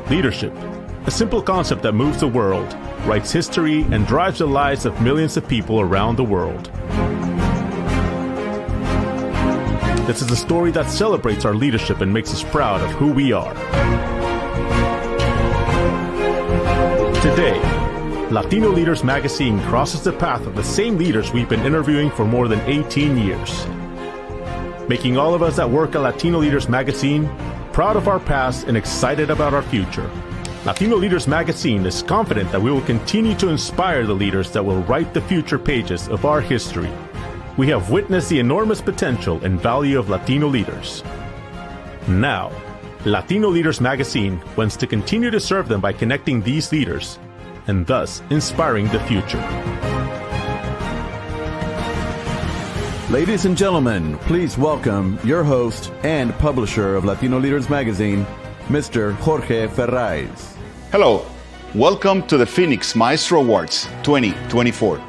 Leadership, a simple concept that moves the world, writes history, and drives the lives of millions of people around the world. This is a story that celebrates our leadership and makes us proud of who we are. Today, Latino Leaders Magazine crosses the path of the same leaders we've been interviewing for more than 18 years. Making all of us that work at Latino Leaders Magazine proud of our past and excited about our future. Latino Leaders Magazine is confident that we will continue to inspire the leaders that will write the future pages of our history. We have witnessed the enormous potential and value of Latino leaders. Now, Latino Leaders Magazine wants to continue to serve them by connecting these leaders and thus inspiring the future. Ladies and gentlemen, please welcome your host and publisher of Latino Leaders Magazine, Mr. Jorge Ferraiz. Hello, welcome to the Phoenix Maestro Awards 2024.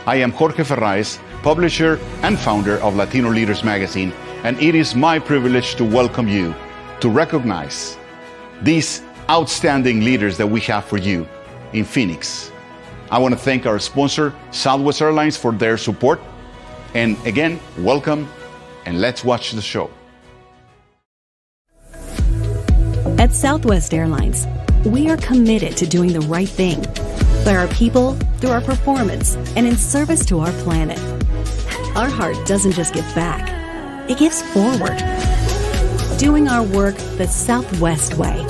I am Jorge Ferraiz, publisher and founder of Latino Leaders Magazine, and it is my privilege to welcome you to recognize these outstanding leaders that we have for you in Phoenix. I want to thank our sponsor, Southwest Airlines, for their support. And again, welcome, and let's watch the show. At Southwest Airlines, we are committed to doing the right thing by our people, through our performance, and in service to our planet. Our heart doesn't just give back, it gives forward. Doing our work the Southwest way.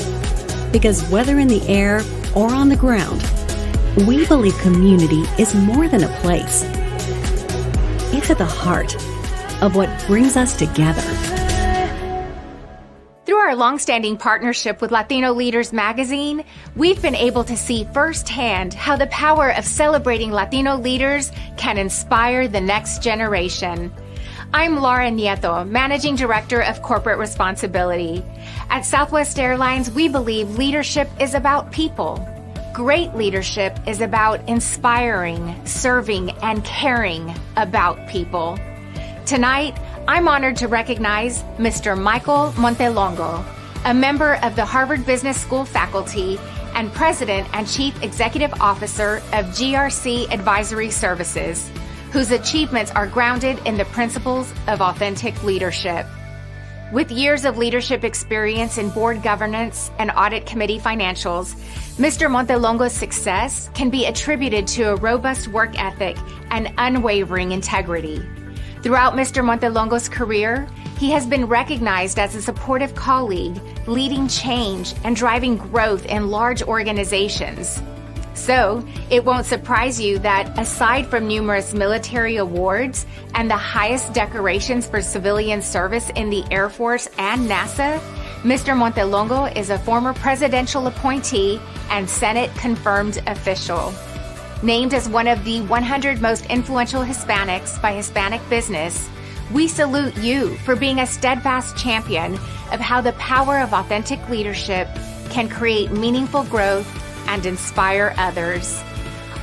Because whether in the air or on the ground, we believe community is more than a place. It's at the heart of what brings us together. Through our long-standing partnership with Latino Leaders Magazine, we've been able to see firsthand how the power of celebrating Latino leaders can inspire the next generation. I'm Laura Nieto, Managing Director of Corporate Responsibility. At Southwest Airlines, we believe leadership is about people. Great leadership is about inspiring, serving, and caring about people. Tonight, I'm honored to recognize Mr. Michael Montelongo, a member of the Harvard Business School faculty and President and Chief Executive Officer of GRC Advisory Services, whose achievements are grounded in the principles of authentic leadership. With years of leadership experience in board governance and audit committee financials, Mr. Montelongo's success can be attributed to a robust work ethic and unwavering integrity. Throughout Mr. Montelongo's career, he has been recognized as a supportive colleague, leading change and driving growth in large organizations. So, it won't surprise you that aside from numerous military awards and the highest decorations for civilian service in the Air Force and NASA, Mr. Montelongo is a former presidential appointee and Senate-confirmed official. Named as one of the 100 most influential Hispanics by Hispanic Business, we salute you for being a steadfast champion of how the power of authentic leadership can create meaningful growth and inspire others.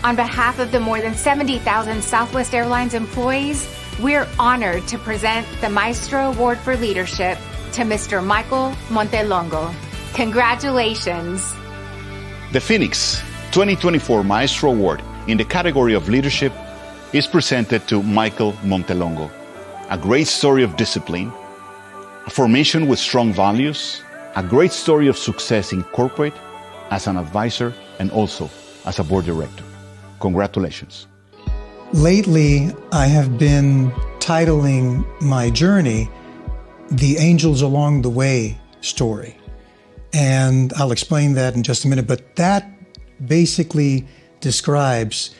On behalf of the more than 70,000 Southwest Airlines employees, we're honored to present the Maestro Award for Leadership to Mr. Michael Montelongo. Congratulations. The Phoenix 2024 Maestro Award in the category of leadership is presented to Michael Montelongo. A great story of discipline, a formation with strong values, a great story of success in corporate, as an advisor, and also as a board director. Congratulations. Lately, I have been titling my journey, The Angels Along the Way story. And I'll explain that in just a minute, but that basically describes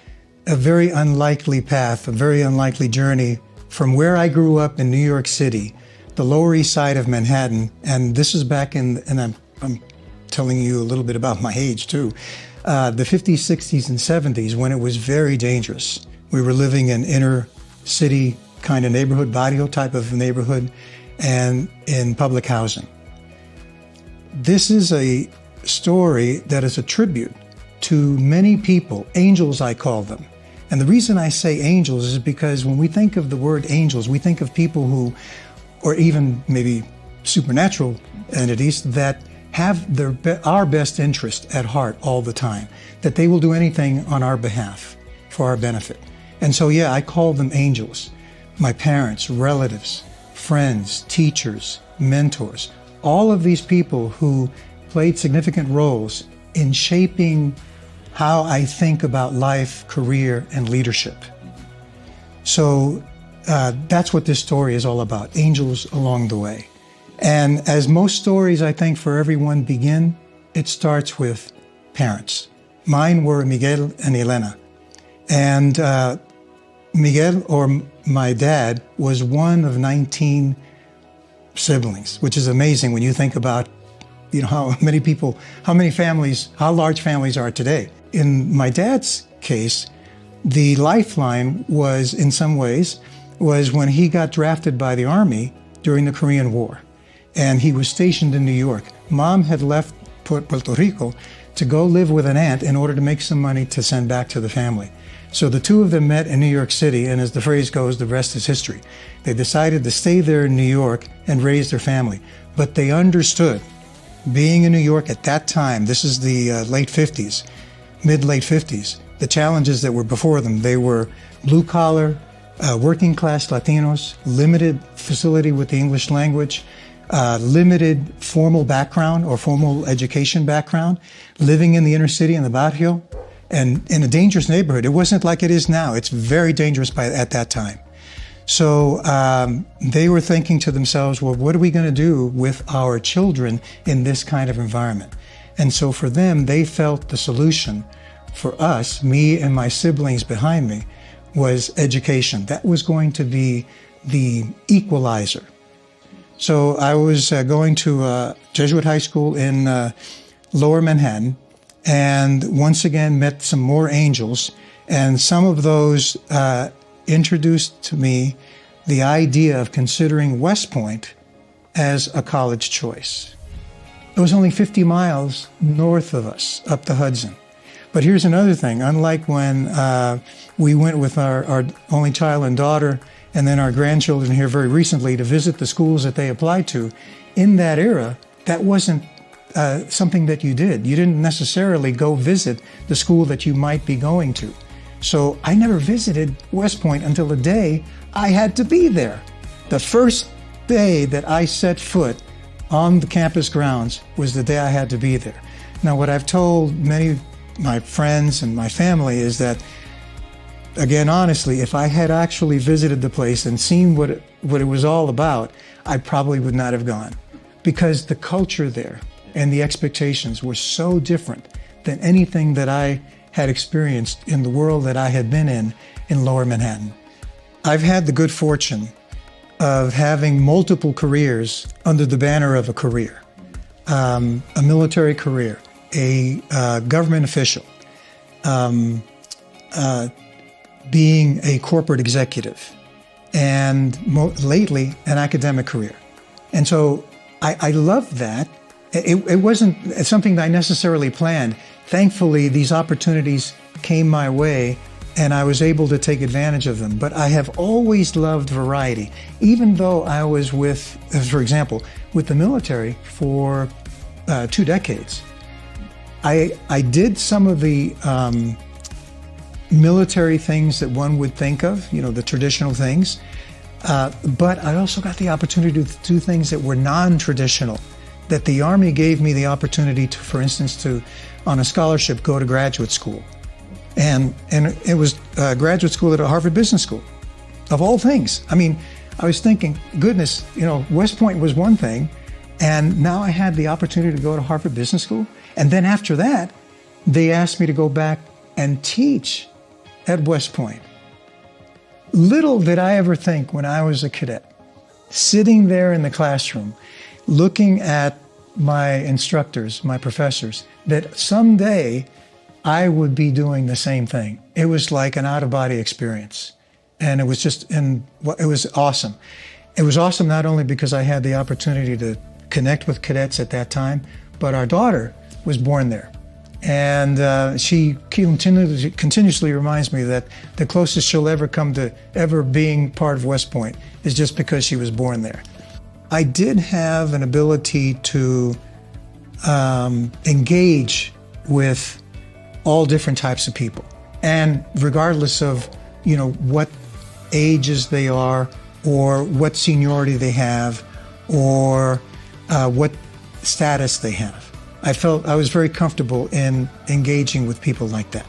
a very unlikely path, a very unlikely journey from where I grew up in New York City, the Lower East Side of Manhattan, and this is back in, and I'm telling you a little bit about my age too, the 50s, 60s, and 70s when it was very dangerous. We were living in inner city kind of neighborhood, barrio type of neighborhood, and in public housing. This is a story that is a tribute to many people, angels I call them. And the reason I say angels is because when we think of the word angels, we think of people who, or even maybe supernatural entities that have our best interest at heart all the time, that they will do anything on our behalf for our benefit. And so, yeah, I call them angels. My parents, relatives, friends, teachers, mentors, all of these people who played significant roles in shaping how I think about life, career, and leadership. So that's what this story is all about, angels along the way. And as most stories, I think, for everyone begin, it starts with parents. Mine were Miguel and Elena. And Miguel, or my dad, was one of 19 siblings, which is amazing when you think about, how many people, how large families are today. In my dad's case, the lifeline was, in some ways, was when he got drafted by the Army during the Korean War. And he was stationed in New York. Mom had left Puerto Rico to go live with an aunt in order to make some money to send back to the family. So the two of them met in New York City, and as the phrase goes, the rest is history. They decided to stay there in New York and raise their family. But they understood, being in New York at that time, this is the late 50s, mid-late 50s, the challenges that were before them. They were blue-collar, working-class Latinos, limited facility with the English language, limited formal background or formal education background, living in the inner city in the barrio, and in a dangerous neighborhood. It wasn't like it is now. It's very dangerous at that time. So they were thinking to themselves, well, what are we going to do with our children in this kind of environment? And so for them, they felt the solution for us, me and my siblings behind me, was education. That was going to be the equalizer. So I was going to a Jesuit high school in Lower Manhattan, and once again met some more angels, and some of those introduced to me the idea of considering West Point as a college choice. It was only 50 miles north of us, up the Hudson. But here's another thing. Unlike when we went with our only child and daughter, and then our grandchildren here very recently to visit the schools that they applied to, in that era, that wasn't something that you did. You didn't necessarily go visit the school that you might be going to. So I never visited West Point until the day I had to be there. The first day that I set foot on the campus grounds was the day I had to be there. Now, what I've told many of my friends and my family is that, again, honestly, if I had actually visited the place and seen what it was all about, I probably would not have gone, because the culture there and the expectations were so different than anything that I had experienced in the world that I had been in Lower Manhattan. I've had the good fortune of having multiple careers under the banner of a career, a military career, a government official, being a corporate executive, and lately an academic career. And so I love that. It wasn't something that I necessarily planned. Thankfully, these opportunities came my way, and I was able to take advantage of them. But I have always loved variety, even though I was for example, with the military for 2 decades. I did some of the military things that one would think of, the traditional things. But I also got the opportunity to do things that were non-traditional, that the Army gave me the opportunity to, for instance, on a scholarship, go to graduate school. And it was graduate school at a Harvard Business School, of all things. I mean, I was thinking, goodness, West Point was one thing, and now I had the opportunity to go to Harvard Business School. And then after that, they asked me to go back and teach at West Point. Little did I ever think when I was a cadet, sitting there in the classroom, looking at my instructors, my professors, that someday I would be doing the same thing. It was like an out-of-body experience. And it was it was awesome. It was awesome not only because I had the opportunity to connect with cadets at that time, but our daughter was born there. And she continuously reminds me that the closest she'll ever come to ever being part of West Point is just because she was born there. I did have an ability to engage with all different types of people. And regardless of, what ages they are, or what seniority they have, or what status they have. I felt I was very comfortable in engaging with people like that.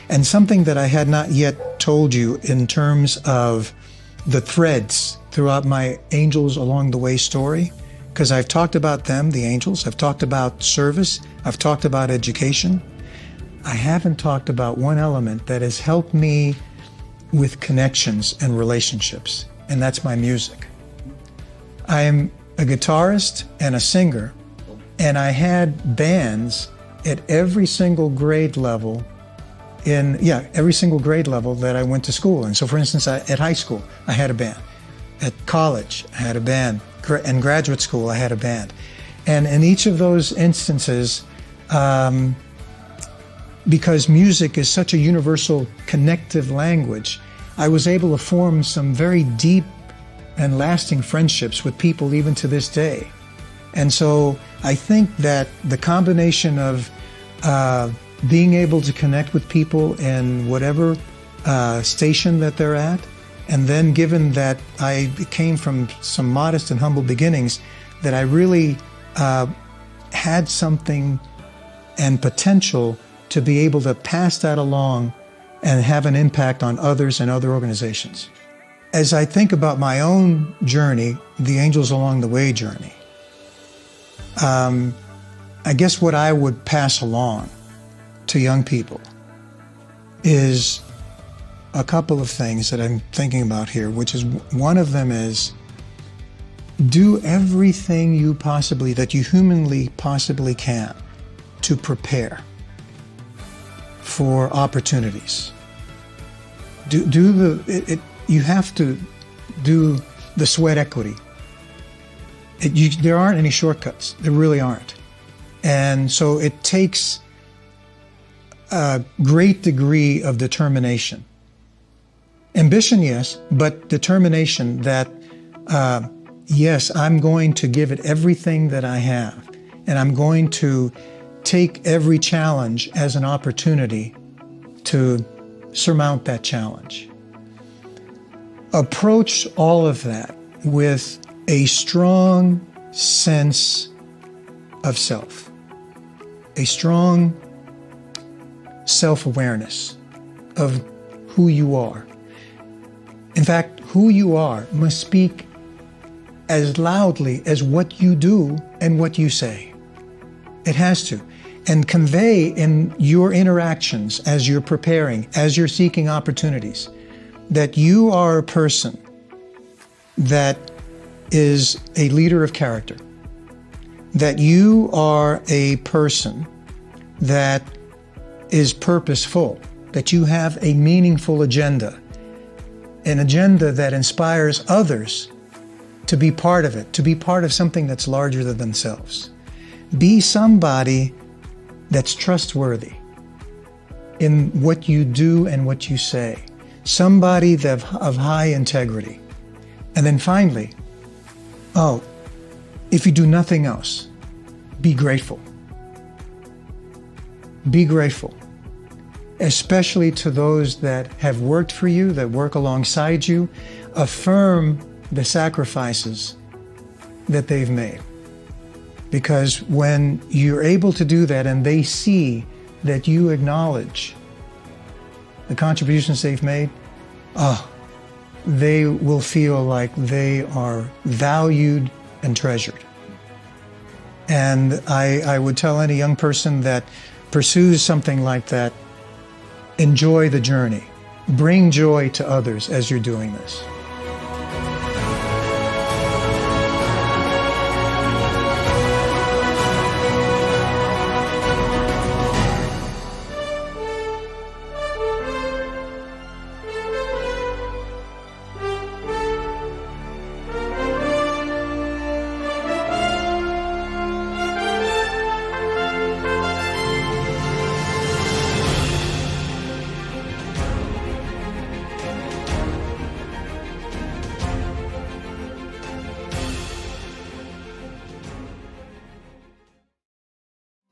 And something that I had not yet told you in terms of the threads throughout my Angels Along the Way story, because I've talked about them, the angels, I've talked about service, I've talked about education. I haven't talked about one element that has helped me with connections and relationships, and that's my music. I am a guitarist and a singer, and I had bands at every single grade level every single grade level that I went to school in. So for instance, at high school, I had a band. At college, I had a band. In graduate school, I had a band. And in each of those instances, because music is such a universal connective language, I was able to form some very deep and lasting friendships with people even to this day. And so I think that the combination of being able to connect with people in whatever station that they're at, and then given that I came from some modest and humble beginnings, that I really had something and potential to be able to pass that along and have an impact on others and other organizations. As I think about my own journey, the Angels Along the Way journey, I guess what I would pass along to young people is a couple of things that I'm thinking about here, which is one of them is do everything that you humanly possibly can to prepare for opportunities. You have to do the sweat equity. There aren't any shortcuts. There really aren't. And so it takes a great degree of determination. Ambition, yes, but determination that, yes, I'm going to give it everything that I have, and I'm going to take every challenge as an opportunity to surmount that challenge. Approach all of that with a strong sense of self, a strong self-awareness of who you are. In fact, who you are must speak as loudly as what you do and what you say. It has to. And convey in your interactions as you're preparing, as you're seeking opportunities, that you are a person that is a leader of character, that you are a person that is purposeful, that you have a meaningful agenda, an agenda that inspires others to be part of it, to be part of something that's larger than themselves. Be somebody that's trustworthy in what you do and what you say. Somebody of high integrity. And then finally, if you do nothing else, be grateful. Be grateful, especially to those that have worked for you, that work alongside you. Affirm the sacrifices that they've made. Because when you're able to do that and they see that you acknowledge the contributions they've made, they will feel like they are valued and treasured. And I would tell any young person that pursues something like that, enjoy the journey. Bring joy to others as you're doing this.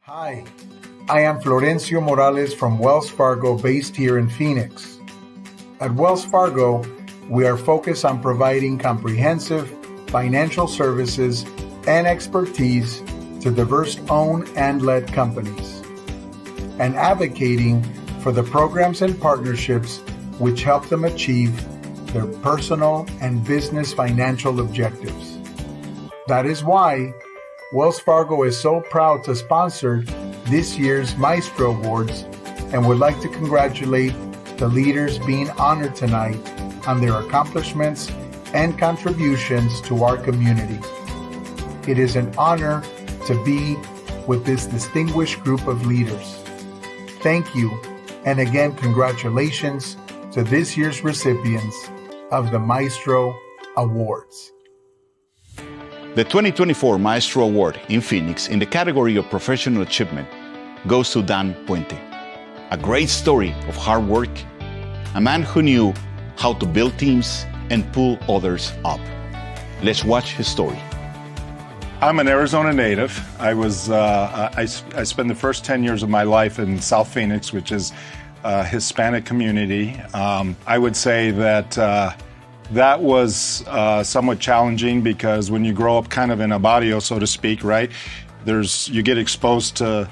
Hi, I am Florencio Morales from Wells Fargo, based here in Phoenix. At Wells Fargo, we are focused on providing comprehensive financial services and expertise to diverse owned and led companies, and advocating for the programs and partnerships which help them achieve their personal and business financial objectives. That is why Wells Fargo is so proud to sponsor this year's Maestro Awards and would like to congratulate the leaders being honored tonight on their accomplishments and contributions to our community. It is an honor to be with this distinguished group of leaders. Thank you, and again, congratulations to this year's recipients of the Maestro Awards. The 2024 Maestro Award in Phoenix in the category of Professional Achievement goes to Dan Puente. A great story of hard work, a man who knew how to build teams and pull others up. Let's watch his story. I'm an Arizona native. I spent the first 10 years of my life in South Phoenix, which is a Hispanic community. I would say that that was somewhat challenging because when you grow up kind of in a barrio, so to speak, right, you get exposed to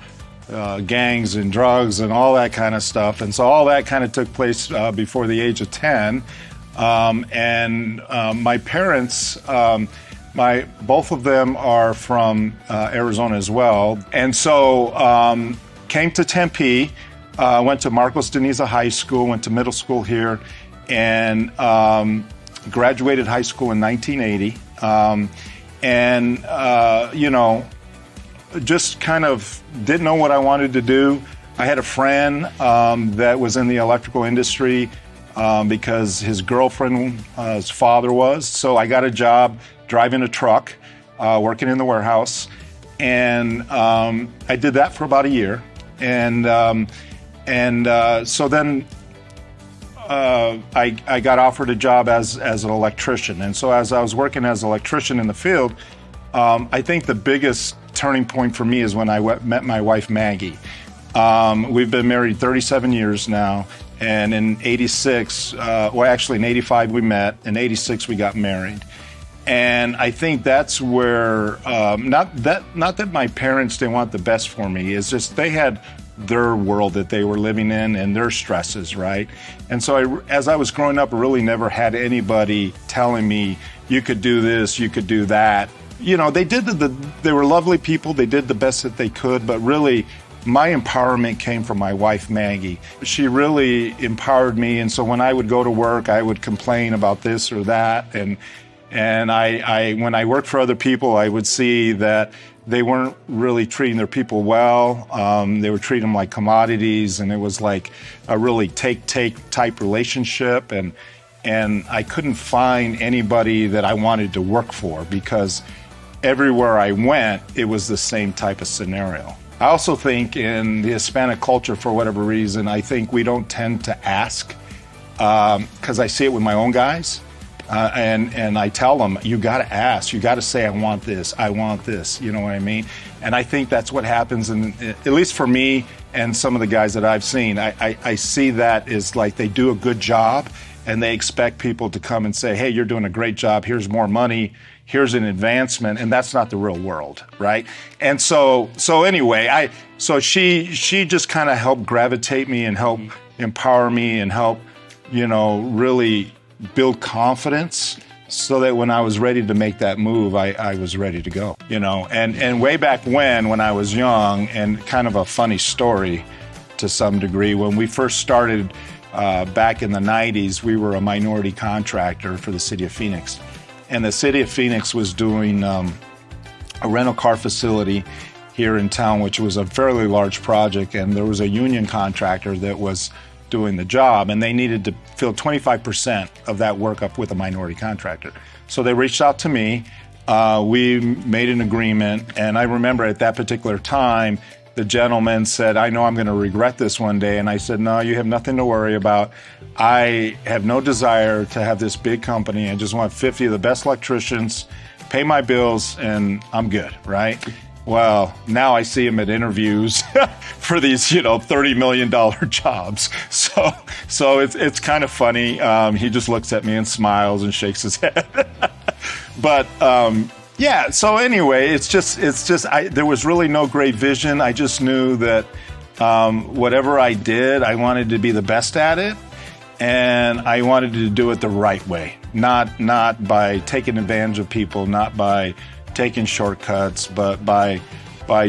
gangs and drugs and all that kind of stuff. And so all that kind of took place before the age of 10. My parents, both of them are from Arizona as well. And so came to Tempe, went to Marcos de Niza High School, went to middle school here, and graduated high school in 1980. Just kind of didn't know what I wanted to do. I had a friend that was in the electrical industry because his girlfriend's father was. So I got a job driving a truck, working in the warehouse. And I did that for about a year. So then I got offered a job as an electrician. And so as I was working as an electrician in the field, I think the biggest turning point for me is when I met my wife, Maggie. We've been married 37 years now. And in 86, in 85 we met. In 86 we got married. And I think that's where, not that my parents didn't want the best for me, it's just they had their world that they were living in and their stresses, right? And so as I was growing up, I really never had anybody telling me, you could do this, you could do that. You know, they were lovely people, they did the best that they could, but really my empowerment came from my wife, Maggie. She really empowered me, and so when I would go to work, I would complain about this or that, and when I worked for other people, I would see that they weren't really treating their people well. They were treating them like commodities, and it was like a really take type relationship. And I couldn't find anybody that I wanted to work for because everywhere I went, it was the same type of scenario. I also think in the Hispanic culture, for whatever reason, I think we don't tend to ask because I see it with my own guys. And I tell them, you got to ask, you got to say, I want this, you know what I mean? And I think that's what happens, at least for me and some of the guys that I've seen. I see that as like they do a good job and they expect people to come and say, hey, you're doing a great job, here's more money, here's an advancement, and that's not the real world, right? And so anyway, she just kind of helped gravitate me and help empower me and help, really build confidence so that when I was ready to make that move, I was ready to go, and way back when I was young, and kind of a funny story to some degree, when we first started back in the 90s, we were a minority contractor for the city of Phoenix. And the city of Phoenix was doing a rental car facility here in town, which was a fairly large project, and there was a union contractor that was doing the job, and they needed to fill 25% of that work up with a minority contractor. So they reached out to me. We made an agreement, and I remember at that particular time, the gentleman said, I know I'm going to regret this one day. And I said, no, you have nothing to worry about. I have no desire to have this big company. I just want 50 of the best electricians, pay my bills, and I'm good, right? Well, now I see him at interviews for these, $30 million jobs. So it's kind of funny. He just looks at me and smiles and shakes his head. But yeah. So anyway, there was really no great vision. I just knew that whatever I did, I wanted to be the best at it, and I wanted to do it the right way, not by taking advantage of people, not by taking shortcuts, but by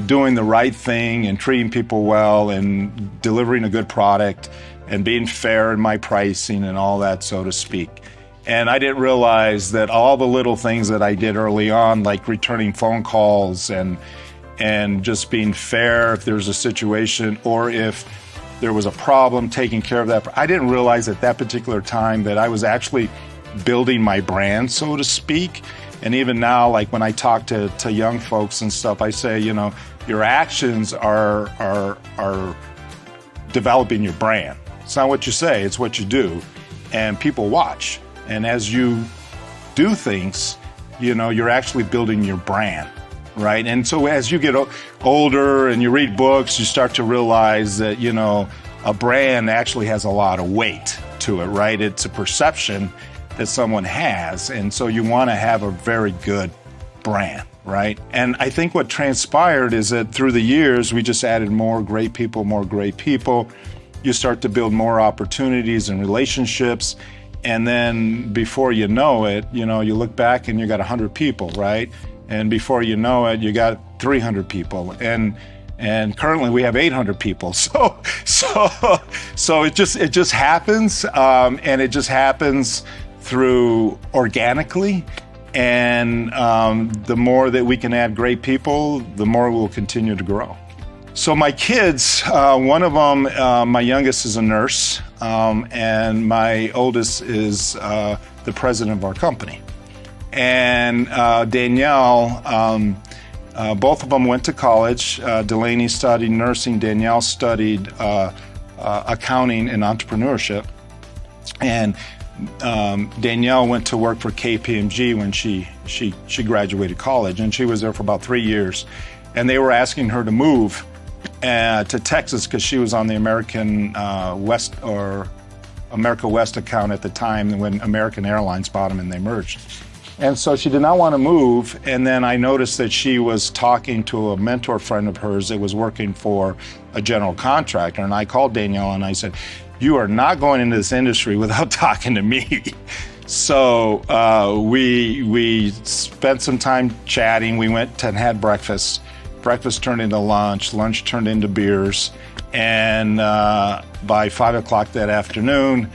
doing the right thing and treating people well and delivering a good product and being fair in my pricing and all that, so to speak. And I didn't realize that all the little things that I did early on, like returning phone calls and just being fair if there's a situation or if there was a problem, taking care of that. I didn't realize at that particular time that I was actually building my brand, so to speak. And even now, like when I talk to young folks and stuff, I say, your actions are developing your brand. It's not what you say, it's what you do. And people watch. And as you do things, you're actually building your brand, right? And so as you get older and you read books, you start to realize that, a brand actually has a lot of weight to it, right? It's a perception that someone has. And so you want to have a very good brand, right? And I think what transpired is that through the years, we just added more great people. You start to build more opportunities and relationships. And then before you know it, you look back and you got 100 people, right? And before you know it, you got 300 people. And currently we have 800 people. So it just happens. And it just happens through organically, and the more that we can add great people, the more we'll continue to grow. So my kids, one of them, my youngest is a nurse, and my oldest is the president of our company. And Danielle, both of them went to college. Delaney studied nursing, Danielle studied accounting and entrepreneurship. And Danielle went to work for KPMG when she graduated college, and she was there for about 3 years. And they were asking her to move to Texas because she was on the American West or America West account at the time when American Airlines bought them and they merged. And so she did not want to move. And then I noticed that she was talking to a mentor friend of hers that was working for a general contractor. And I called Danielle and I said, "You are not going into this industry without talking to me." So we spent some time chatting. We went and had breakfast. Breakfast turned into lunch. Lunch turned into beers. And by 5 o'clock that afternoon,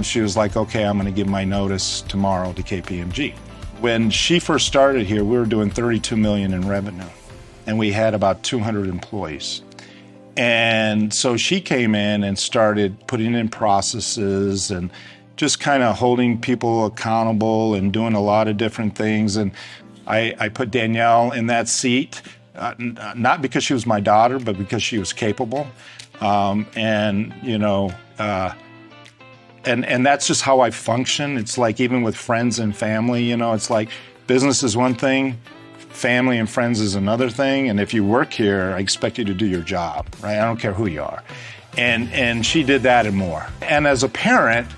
she was like, "Okay, I'm going to give my notice tomorrow to KPMG." When she first started here, we were doing $32 million in revenue, and we had about 200 employees. And so she came in and started putting in processes and just kind of holding people accountable and doing a lot of different things. And I put Danielle in that seat, not because she was my daughter, but because she was capable. And that's just how I function. It's like even with friends and family, it's like business is one thing, family and friends is another thing. And if you work here, I expect you to do your job, right? I don't care who you are. And she did that and more. And as a parent,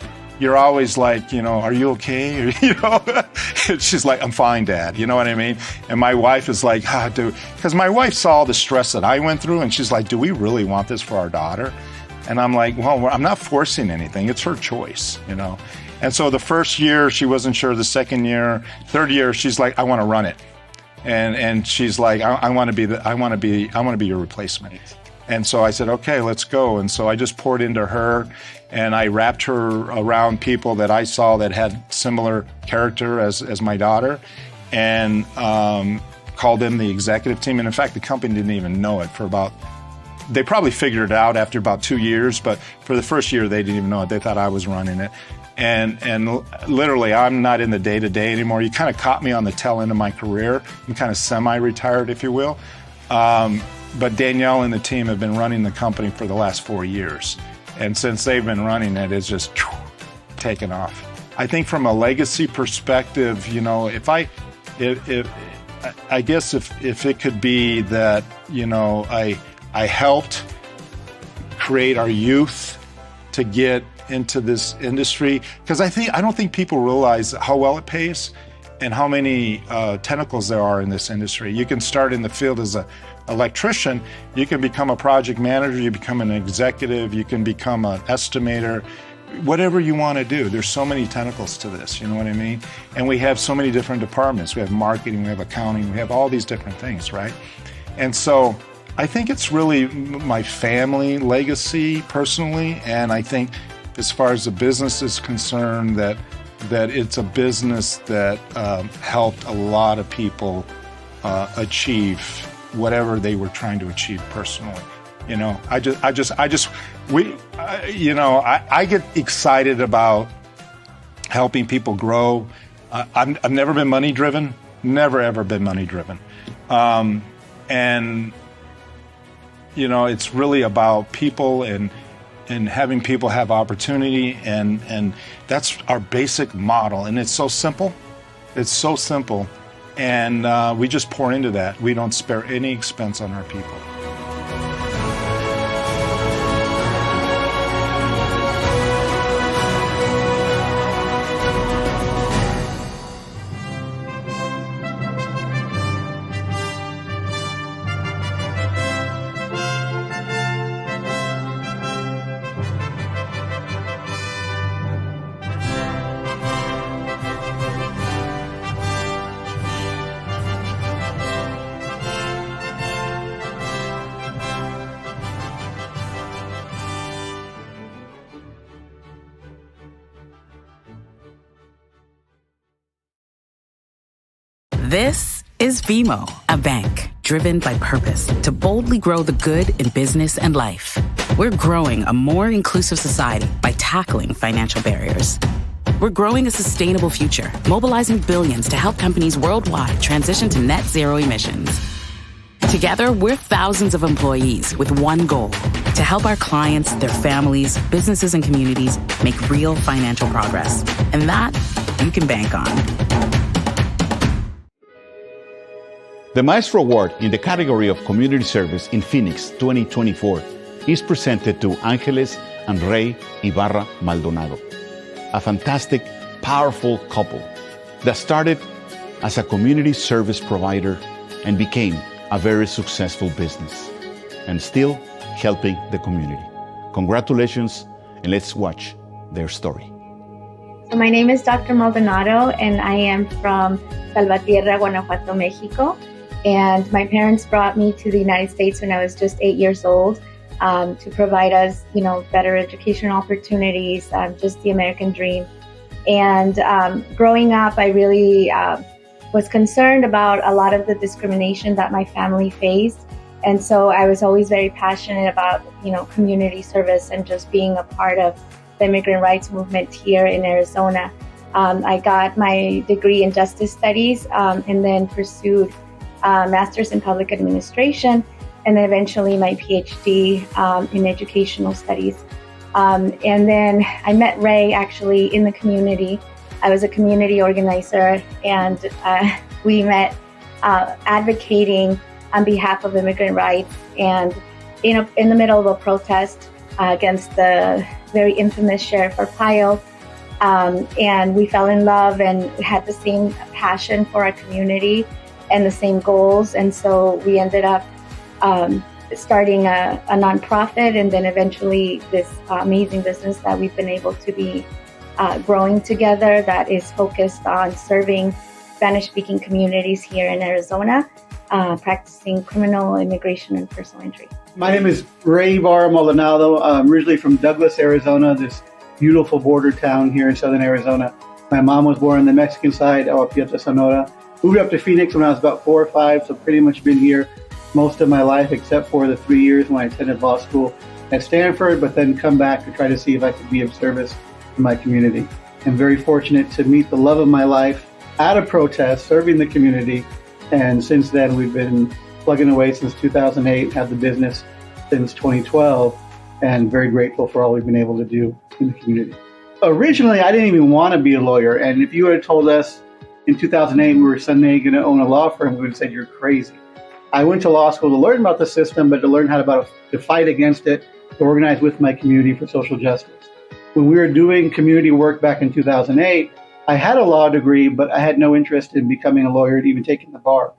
you're always like, "Are you okay?" Or, and she's like, "I'm fine, Dad." You know what I mean? And my wife is like, dude, because my wife saw all the stress that I went through, and she's like, "Do we really want this for our daughter?" And I'm like, "Well, I'm not forcing anything. It's her choice, And so the first year she wasn't sure. The second year, third year, she's like, "I want to run it," and she's like, "I want to be your replacement." And so I said, "Okay, let's go." And so I just poured into her, and I wrapped her around people that I saw that had similar character as my daughter, and called them the executive team. And in fact, the company didn't even know it they probably figured it out after about 2 years, but for the first year, they didn't even know it. They thought I was running it. And literally, I'm not in the day-to-day anymore. You kind of caught me on the tail end of my career. I'm kind of semi-retired, if you will. But Danielle and the team have been running the company for the last 4 years. And since they've been running it, it's just taken off. I think from a legacy perspective, I guess if it could be that, I helped create our youth to get into this industry, because I don't think people realize how well it pays and how many tentacles there are in this industry. You can start in the field as an electrician, you can become a project manager, you become an executive, you can become an estimator, whatever you want to do. There's so many tentacles to this, you know what I mean? And we have so many different departments. We have marketing, we have accounting, we have all these different things, right? And so I think it's really my family legacy personally, and I think as far as the business is concerned, that it's a business that helped a lot of people achieve whatever they were trying to achieve personally. I get excited about helping people grow. I've never been money driven, never ever been money driven, and it's really about people and having people have opportunity, and that's our basic model. And it's so simple. It's so simple. And we just pour into that. We don't spare any expense on our people. This is BMO, a bank driven by purpose to boldly grow the good in business and life. We're growing a more inclusive society by tackling financial barriers. We're growing a sustainable future, mobilizing billions to help companies worldwide transition to net zero emissions. Together, we're thousands of employees with one goal: to help our clients, their families, businesses, and communities make real financial progress. And that you can bank on. The Maestro Award in the category of Community Service in Phoenix 2024 is presented to Ángeles and Rey Ibarra Maldonado, a fantastic, powerful couple that started as a community service provider and became a very successful business and still helping the community. Congratulations, and let's watch their story. So my name is Dr. Maldonado, and I am from Salvatierra, Guanajuato, Mexico. And my parents brought me to the United States when I was just 8 years old to provide us, better educational opportunities, just the American dream. And growing up, I really was concerned about a lot of the discrimination that my family faced. And so I was always very passionate about, community service and just being a part of the immigrant rights movement here in Arizona. I got my degree in justice studies and then pursued Master's in Public Administration, and then eventually my PhD in Educational Studies. And then I met Ray actually in the community. I was a community organizer, and we met advocating on behalf of immigrant rights, and in the middle of a protest against the very infamous Sheriff Arpaio. And we fell in love and had the same passion for our community and the same goals. And so we ended up starting a nonprofit, and then eventually this amazing business that we've been able to be growing together, that is focused on serving Spanish-speaking communities here in Arizona, practicing criminal, immigration, and personal injury. My name is Ray Ibarra Maldonado. I'm originally from Douglas, Arizona, this beautiful border town here in southern Arizona. My mom was born on the Mexican side, Agua Prieta, Sonora. Moved up to Phoenix when I was about 4 or 5, so pretty much been here most of my life, except for the 3 years when I attended law school at Stanford, but then come back to try to see if I could be of service to my community. I'm very fortunate to meet the love of my life at a protest, serving the community, and since then we've been plugging away since 2008, have the business since 2012, and very grateful for all we've been able to do in the community. Originally, I didn't even want to be a lawyer, and if you had told us in 2008 we were suddenly going to own a law firm, we would have said, you're crazy. I went to law school to learn about the system, but to learn how to fight against it, to organize with my community for social justice. When we were doing community work back in 2008, I had a law degree, but I had no interest in becoming a lawyer and even taking the bar.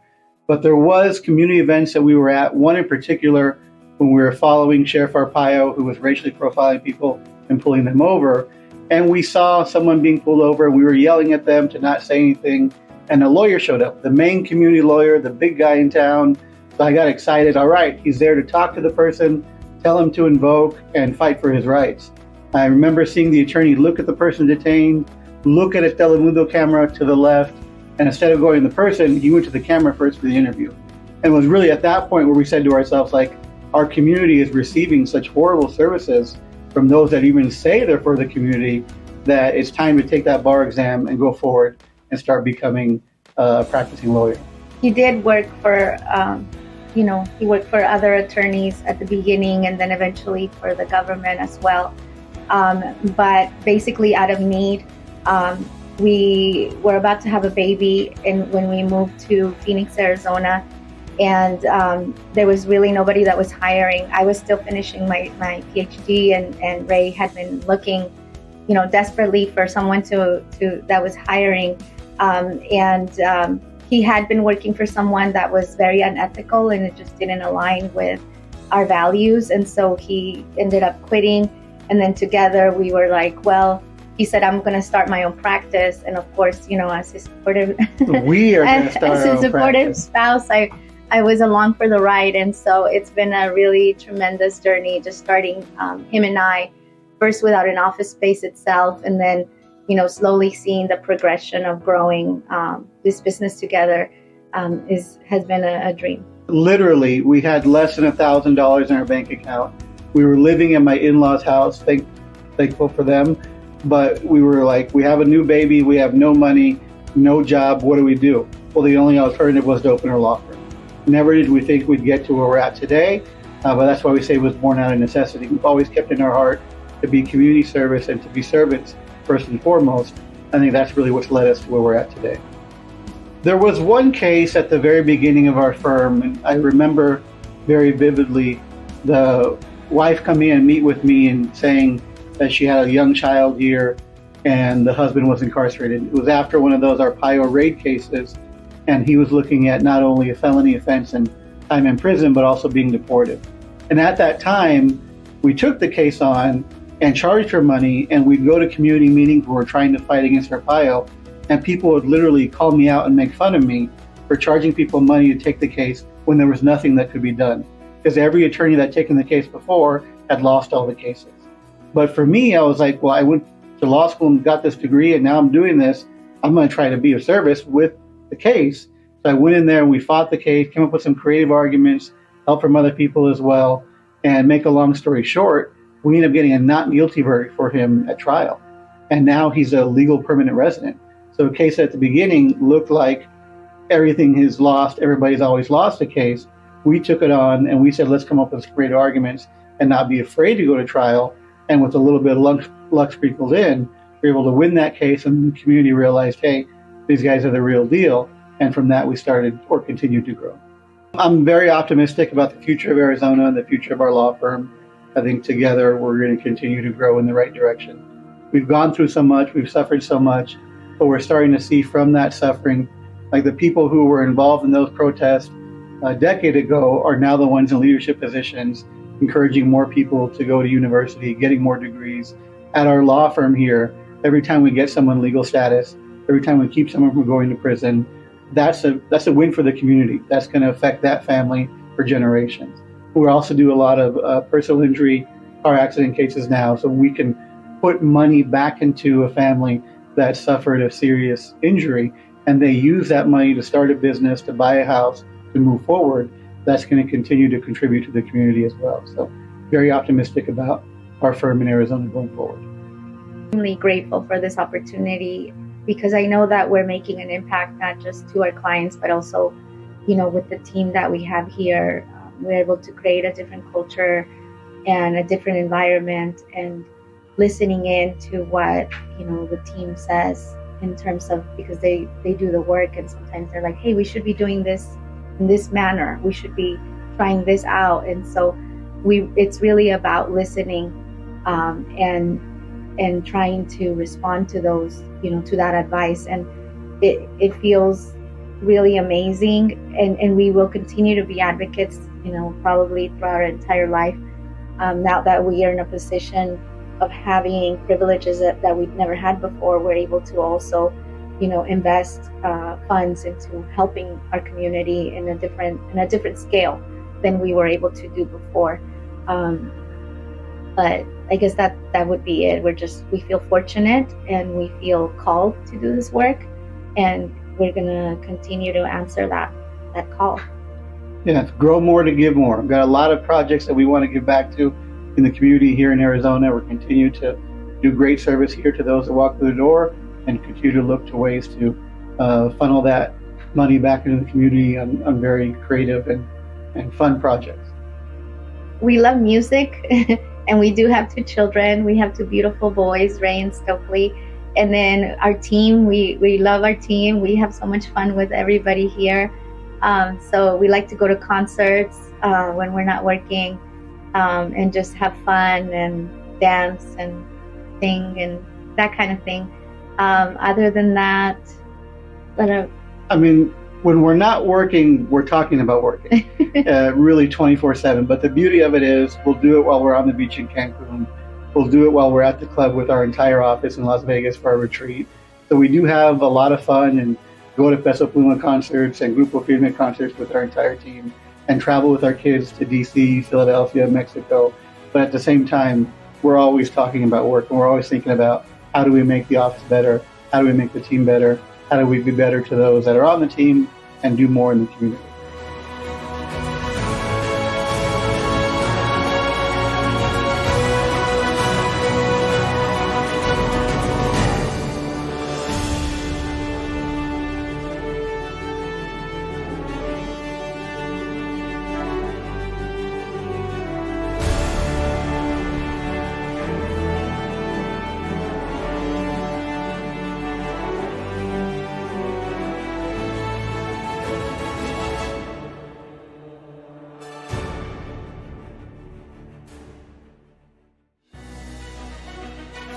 But there was community events that we were at, one in particular when we were following Sheriff Arpaio, who was racially profiling people and pulling them over. And we saw someone being pulled over, and we were yelling at them to not say anything. And a lawyer showed up, the main community lawyer, the big guy in town. So I got excited. All right, he's there to talk to the person, tell him to invoke and fight for his rights. I remember seeing the attorney look at the person detained, look at a Telemundo camera to the left, and instead of going to the person, he went to the camera first for the interview. And it was really at that point where we said to ourselves, like, our community is receiving such horrible services from those that even say they're for the community that it's time to take that bar exam and go forward and start becoming a practicing lawyer. He did work for, he worked for other attorneys at the beginning and then eventually for the government as well. But basically out of need, we were about to have a baby when we moved to Phoenix, Arizona, and there was really nobody that was hiring. I was still finishing my PhD, and Ray had been looking, desperately for someone that was hiring. He had been working for someone that was very unethical, and it just didn't align with our values. And so he ended up quitting. And then together we were like, well, he said, I'm going to start my own practice. And of course, as his supportive, we are going to start as our his own supportive practice. spouse, I was along for the ride. And so it's been a really tremendous journey, just starting him and I, first without an office space itself, and then slowly seeing the progression of growing this business together has been a dream. Literally, we had less than $1,000 in our bank account. We were living in my in-laws' house, thankful for them. But we were like, we have a new baby, we have no money, no job, what do we do? Well, the only alternative was to open our law firm. Never did we think we'd get to where we're at today, but that's why we say it was born out of necessity. We've always kept in our heart to be community service and to be servants first and foremost. I think that's really what's led us to where we're at today. There was one case at the very beginning of our firm, and I remember very vividly the wife coming in and meet with me and saying that she had a young child here and the husband was incarcerated. It was after one of those Arpaio raid cases, and he was looking at not only a felony offense and time in prison, but also being deported. And at that time, we took the case on and charged her money, and we'd go to community meetings where we're trying to fight against Arpaio, and people would literally call me out and make fun of me for charging people money to take the case when there was nothing that could be done. Because every attorney that had taken the case before had lost all the cases. But for me, I was like, well, I went to law school and got this degree, and now I'm doing this. I'm going to try to be of service with the case. So I went in there and we fought the case, came up with some creative arguments, help from other people as well. And make a long story short, we ended up getting a not guilty verdict for him at trial. And now he's a legal permanent resident. So a case at the beginning looked like everything is lost. Everybody's always lost a case. We took it on and we said, let's come up with great arguments and not be afraid to go to trial. And with a little bit of luck sprinkled in, we were able to win that case, and the community realized, hey, these guys are the real deal. And from that, we started or continued to grow. I'm very optimistic about the future of Arizona and the future of our law firm. I think together we're going to continue to grow in the right direction. We've gone through so much, we've suffered so much, but we're starting to see from that suffering, like the people who were involved in those protests a decade ago are now the ones in leadership positions, encouraging more people to go to university, getting more degrees. At our law firm here, every time we get someone legal status, every time we keep someone from going to prison, that's a win for the community. That's going to affect that family for generations. We also do a lot of personal injury car accident cases now, so we can put money back into a family that suffered a serious injury, and they use that money to start a business, to buy a house, to move forward. That's going to continue to contribute to the community as well. So very optimistic about our firm in Arizona going forward. I'm really grateful for this opportunity because I know that we're making an impact not just to our clients, but also, with the team that we have here. We're able to create a different culture and a different environment, and listening in to what, the team says in terms of, because they do the work, and sometimes they're like, hey, we should be doing this in this manner. We should be trying this out. And so it's really about listening and trying to respond to those, to that advice. And it feels really amazing. And we will continue to be advocates, probably throughout our entire life. Now that we are in a position of having privileges that we've never had before, we're able to also, invest funds into helping our community in a different scale than we were able to do before. But I guess that would be it. We feel fortunate and we feel called to do this work, and we're gonna continue to answer that call. Yeah, grow more to give more. We've got a lot of projects that we want to give back to in the community here in Arizona. We're continue to do great service here to those that walk through the door, and continue to look to ways to funnel that money back into the community on very creative and fun projects. We love music, and we do have 2 children. We have 2 beautiful boys, Ray and Stokely. And then our team, we love our team. We have so much fun with everybody here. So we like to go to concerts when we're not working, and just have fun and dance and sing and that kind of thing. Other than that, when we're not working, we're talking about working, really 24/7. But the beauty of it is we'll do it while we're on the beach in Cancun. We'll do it while we're at the club with our entire office in Las Vegas for our retreat. So we do have a lot of fun and go to Peso Pluma concerts and Grupo Firme concerts with our entire team, and travel with our kids to DC, Philadelphia, Mexico. But at the same time, we're always talking about work, and we're always thinking about how do we make the office better? How do we make the team better? How do we be better to those that are on the team and do more in the community?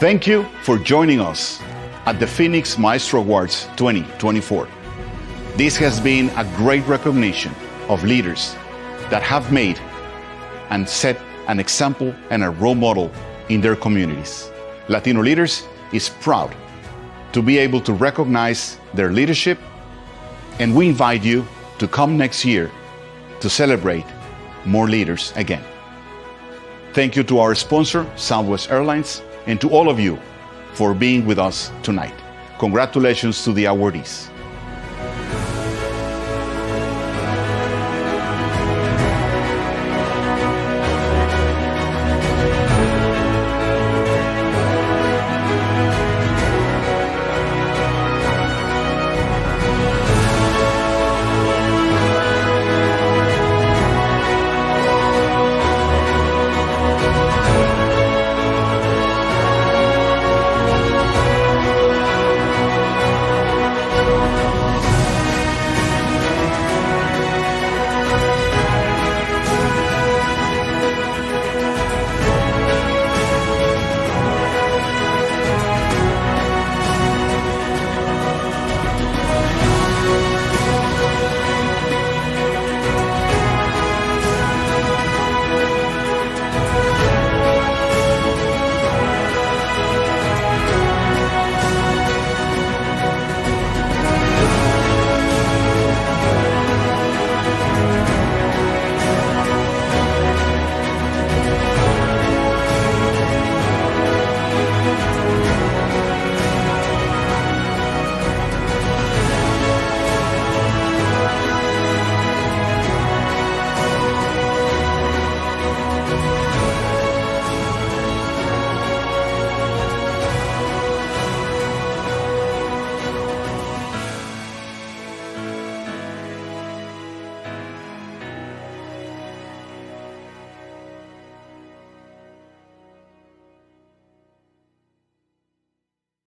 Thank you for joining us at the Phoenix Maestro Awards 2024. This has been a great recognition of leaders that have made and set an example and a role model in their communities. Latino Leaders is proud to be able to recognize their leadership, and we invite you to come next year to celebrate more leaders again. Thank you to our sponsor, Southwest Airlines, and to all of you for being with us tonight. Congratulations to the awardees.